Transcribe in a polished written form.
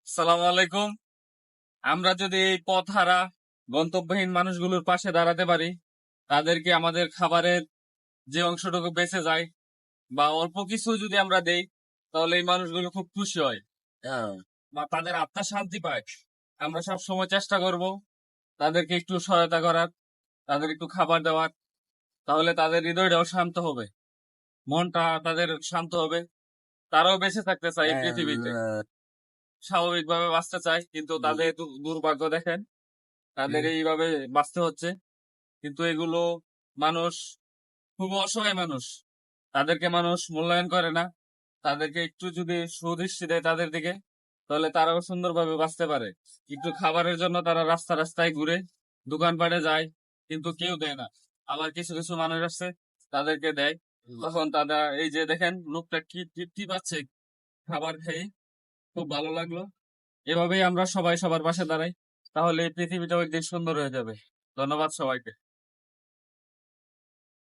সালাম আলাইকুম। আমরা যদি এই পথহারা গন্তব্যহীন মানুষগুলোর পাশে দাঁড়াতে পারি, তাদেরকে আমাদের খাবারের যে অংশটুকু বেঁচে যায় বা অল্প কিছু যদি আমরা দেই, তাহলে এই মানুষগুলো খুব খুশি হয়। হ্যাঁ, বা তাদের আত্মা শান্তি পায়। আমরা সব সময় চেষ্টা করব তাদেরকে একটু সহায়তা করার, তাদের একটু খাবার দেওয়ার। তাহলে তাদের হৃদয়টাও শান্ত হবে, মনটা তাদের শান্ত হবে। তারাও বেঁচে থাকতে চায় এই পৃথিবীতে, স্বাভাবিকভাবে বাঁচতে চায়, কিন্তু তাদের দুর্ভাগ্য দেখেন, তাদের এইভাবে বাঁচতে হচ্ছে। কিন্তু এগুলো মানুষ, খুব অসহায় মানুষ, তাদেরকে মানুষ মূল্যায়ন করে না। তাদেরকে একটু যদি সুদৃষ্টি দেয় তাদের দিকে, তাহলে তারাও সুন্দরভাবে বাঁচতে পারে। একটু খাবারের জন্য তারা রাস্তা রাস্তায় ঘুরে, দোকানপাটে যায়, কিন্তু কেউ দেয় না। আবার কিছু কিছু মানুষ আছে, তাদেরকে দেয়। তখন তারা, এই যে দেখেন লোকটা কি তৃপ্তি পাচ্ছে খাবার খেয়ে, খুব ভালো লাগলো। এভাবেই আমরা সবাই সবার পাশে দাঁড়াই, তাহলে এই পৃথিবীটা একদিন সুন্দর হয়ে যাবে। ধন্যবাদ সবাইকে।